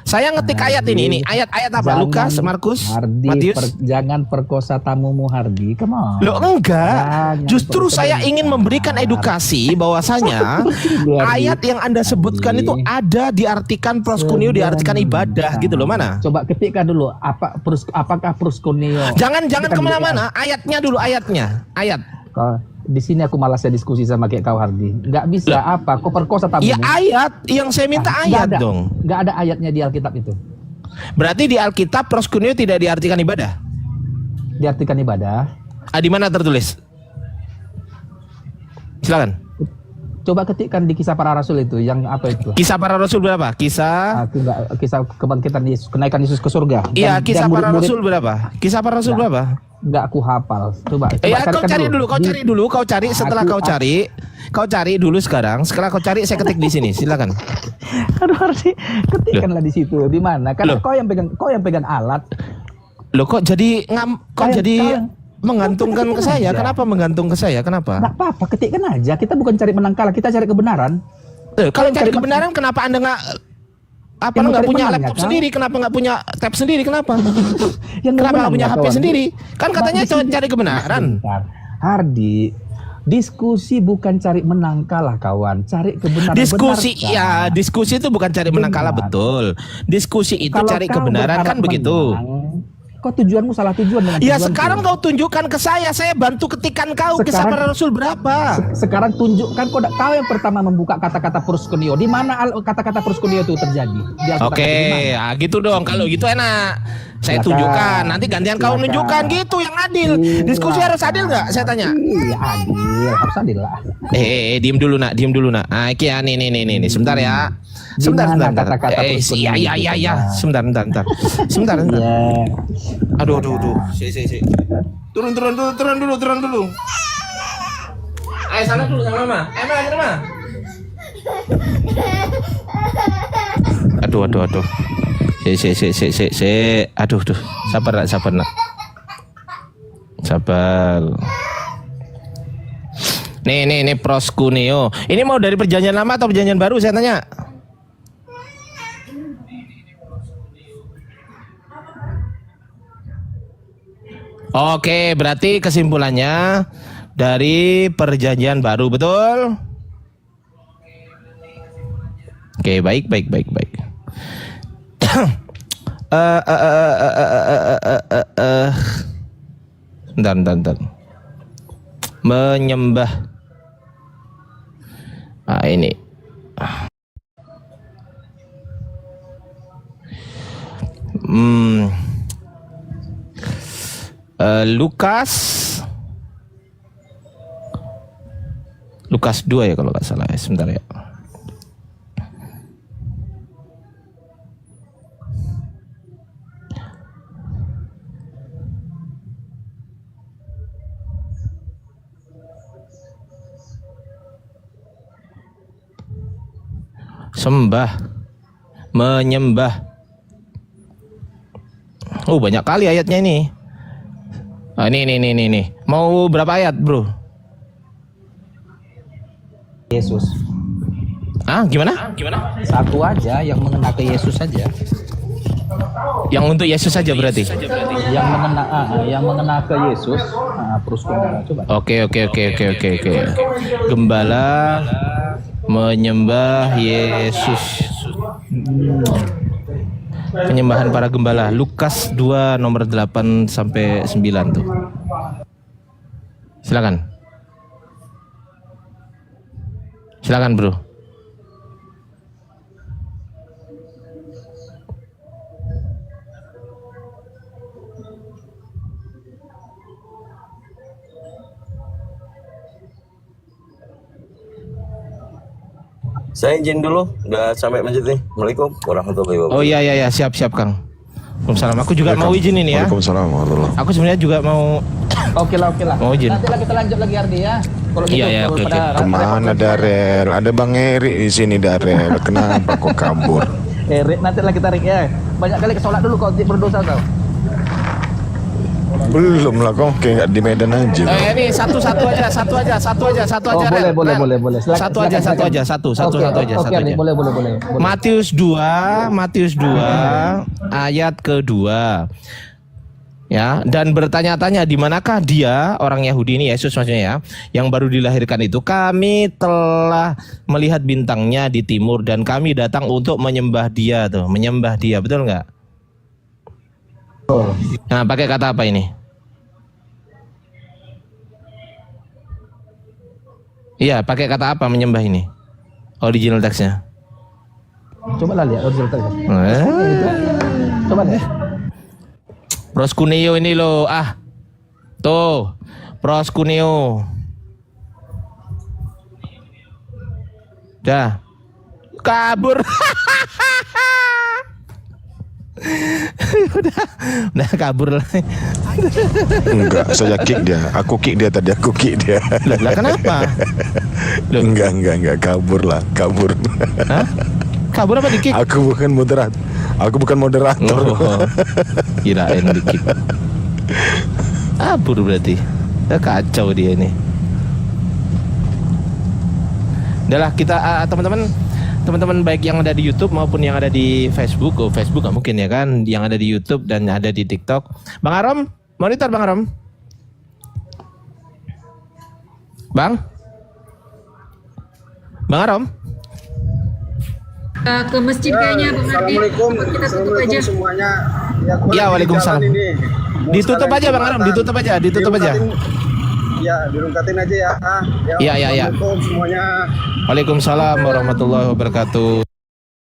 Saya ngetik ayat ini. Ayat apa? Lukas, Markus, Matius. Jangan perkosa tamumu, Hardi. Come on. Loh enggak. Jangan Justru saya bertengkar. ingin memberikan edukasi bahwasanya ayat yang Anda sebutkan itu ada diartikan proskuneo, diartikan ibadah gitu loh, mana? Coba ketikkan dulu apakah proskuneo. Jangan kemana-mana. Ayatnya dulu, ayatnya. Ayat. Di sini aku malasnya diskusi sama kayak kau, Hardi. Nggak bisa apa? Kau perkosa tamumu. Ya ayat. Yang saya minta ayat dong. Nggak ada ayatnya di Alkitab itu. Berarti di Alkitab proskuneo tidak diartikan ibadah. Diartikan ibadah. Di mana tertulis? Silakan. Coba ketikkan di Kisah Para Rasul itu yang apa itu? Kisah Para Rasul berapa? Kisah Kisah kebangkitan Yesus, kenaikan Yesus ke surga. Iya, Dan- Kisah dan Para murid-murid- Rasul berapa? Kisah Para Rasul berapa? Nggak aku hafal. Coba Ya, kau carikan cari dulu. Kau cari. Setelah Aku- kau cari dulu sekarang. Setelah kau cari, saya ketik di sini. Silakan. Aduh, Hardi, ketikkanlah di situ. Di mana? Karena Loh. kau yang pegang alat. Loh, kok jadi Kalian- menggantungkan ke saya? aja. Kenapa menggantung ke saya? Kenapa? Nggak apa-apa, ketikkan aja. Kita bukan cari menang kalah, kita cari kebenaran. Kalau cari cari kebenaran, kenapa Anda nggak Yang mau nggak cari punya menangnya, laptop Kang? sendiri? Kenapa nggak punya tab sendiri? Kenapa? Yang Kenapa nggak punya menangnya, HP kawan. sendiri? Kan katanya Di sini- cari kebenaran. Sebentar. Hardi, diskusi bukan cari menang kalah, kawan. Cari kebenaran. Diskusi, Benarkah? ya diskusi itu bukan cari menang kalah, Benar. betul. Diskusi itu Kalau cari kau kebenaran kan berharap begitu. menang, kau tujuanmu salah tujuan dengan Ya tujuanku. sekarang kau tunjukkan ke saya bantu ketikan kau Kisah Sekarang- Para Rasul berapa? Sekarang tunjukkan kau yang pertama membuka kata-kata proskuneo. Di mana kata-kata proskuneo itu terjadi? Di Alkitab Oke, itu di mana? ya gitu dong. Kalau gitu enak. Saya Silakan. tunjukkan. Nanti gantian kau Silakan. nunjukkan gitu yang adil. Diskusi harus adil nggak? Saya tanya. Iya, adil, harus adil lah. Diem dulu nak. Iki ya nih. Sebentar ya. Sebentar. Gimana kata-kata Iya. proskuneo itu, Pak? Sebentar. Iya. Aduh. Si. Turun dulu. Ayo sana dulu sama mama. Lagi mama. Aduh. Si. Aduh. Sabar nak. Sabar. Nih proskuneo. Ini mau dari perjanjian lama atau perjanjian baru saya tanya? Oke, berarti kesimpulannya dari perjanjian baru, betul? Oke, baik. Bentar. Menyembah. Ini. Lukas 2 ya kalau nggak salah ya. Sebentar ya. Menyembah. Oh, banyak kali ayatnya ini. Ini. Mau berapa ayat, bro? Yesus. Gimana? Satu aja yang mengena ke Yesus saja. Yang untuk Yesus saja berarti. Yang mengena ke Yesus. Proskuneo. Coba. Oke. Gembala menyembah Yesus. Penyembahan para gembala. Lukas 2 nomor 8 sampai 9 tuh. Silakan, bro. Saya izin dulu, udah sampai masjid nih. Assalamualaikum warahmatullahi wabarakatuh. Oh iya, siap Kang. Waalaikumsalam. Aku juga mau izin ini ya. Waalaikumsalam warahmatullahi. Aku sebenarnya juga mau Oke lah. mau izin. Nanti lah kita lanjut lagi Ardi ya. Kalau gitu, Iya, kalau oke. pada- Kemana Darel? Ada Bang Eri di sini Darel. Kenapa kok kabur? Rik, nanti lah kita Rik ya. Banyak kali sholat dulu kau berdosa kau. Belum lah kok, kayak nggak di Medan aja. Ini satu aja. Oh, Ren. boleh. Silakan, Satu aja. Oke, Ardi, boleh. Matius 2 ayat kedua. Ya, dan bertanya-tanya di manakah dia, orang Yahudi ini, Yesus maksudnya ya, yang baru dilahirkan itu. Kami telah melihat bintangnya di timur dan kami datang untuk menyembah dia betul nggak? Nah, pakai kata apa ini? Iya, pakai kata apa menyembah ini? Original teksnya. Coba lah lihat original tadi. Coba lihat. Proskuneo ini loh, tuh, proskuneo. Dah, kabur. udah kabur lah. Enggak, saya kick dia. Aku kick dia tadi, Lah kenapa? Loh. Enggak, kabur. Hah? Kabur apa dikik? Aku bukan moderator. Oh, kirain dikik. Kabur berarti. Kacau dia ini. Udahlah kita teman-teman baik yang ada di YouTube maupun yang ada di Facebook. Facebook nggak mungkin ya kan, yang ada di YouTube dan ada di TikTok. Bang Arom, monitor Bang Arom. Bang Arom. Ke masjid kayaknya Bang Ardi. Kita tutup aja. semuanya. Ya, waalaikumsalam. Ditutup aja Bang Arom, ditutup aja. Ya, dirungkatin aja ya. Iya. Assalamualaikum semuanya. Waalaikumsalam warahmatullahi wabarakatuh.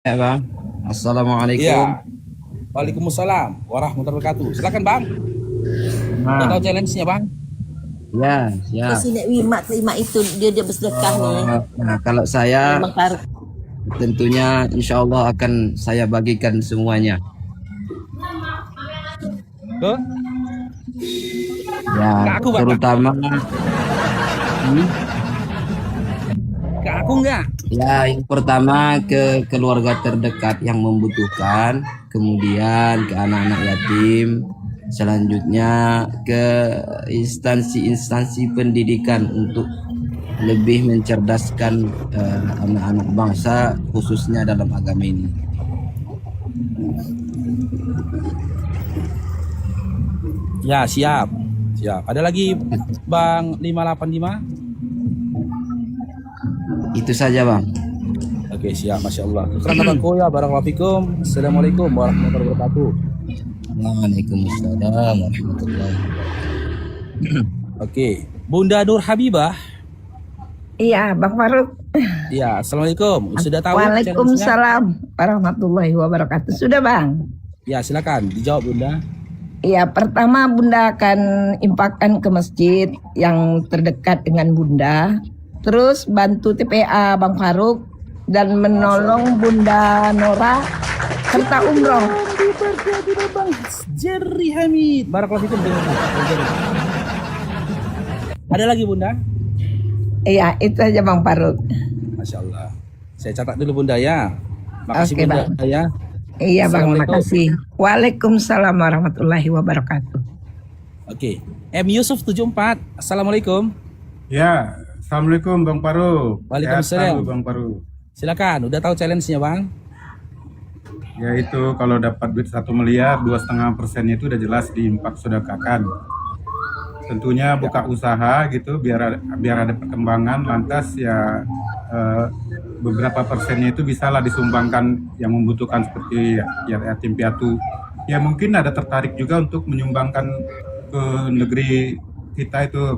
Ya Bang. Assalamualaikum. Iya. Waalaikumsalam warahmatullahi wabarakatuh. Silakan Bang. Udah tahu challenge-nya Bang? Ya, siap. Si Nek Wimak itu dia bersedekah nih. Nah, kalau saya Bang Faruk. tentunya insya Allah akan saya bagikan semuanya. Ke? Ya, Ke aku, Bang. terutama Ke aku enggak? ya yang pertama ke keluarga terdekat yang membutuhkan, kemudian ke anak-anak yatim, selanjutnya ke instansi-instansi pendidikan untuk lebih mencerdaskan anak-anak bangsa khususnya dalam agama ini. Ya, siap. Ada lagi Bang 585? Itu saja Bang. Oke, siap. Masya Allah. Karena Bang Koya, barakallahu fikum. Assalamualaikum warahmatullahi wabarakatuh. Waalaikumsalam warahmatullahi wabarakatuh. Oke, Bunda Nur Habibah. Iya, Bang Faruk. Ya, assalamualaikum. Sudah tahu challenge-nya? Waalaikumsalam warahmatullahi wabarakatuh. Sudah, Bang? Ya, silakan dijawab Bunda. Iya, pertama Bunda akan infakkan ke masjid yang terdekat dengan Bunda. Terus bantu TPA Bang Faruk dan menolong Bunda Nora serta umroh. Bang Jerry Hamid. Barakallahu fikum. Ada lagi Bunda? Iya, itu aja Bang Faruk. Masya Allah. Saya catat dulu Bunda ya. Makasih Oke, Bunda Bang. ya. Iya Bang, Assalamualaikum. makasih. Waalaikumsalam warahmatullahi wabarakatuh. Oke. M Yusuf 74. Assalamualaikum. Ya, assalamualaikum Bang Paru. Waalaikumsalam. Sehat selalu, Bang Paru. Silakan. Udah tahu challenge-nya Bang? Ya itu kalau dapat duit 1 miliar, 2,5% itu udah jelas diimpak sedekahkan. Tentunya buka usaha gitu biar ada perkembangan. Lantas ya beberapa persennya itu bisalah disumbangkan yang membutuhkan seperti yatim piatu. Ya mungkin ada tertarik juga untuk menyumbangkan ke negeri kita itu.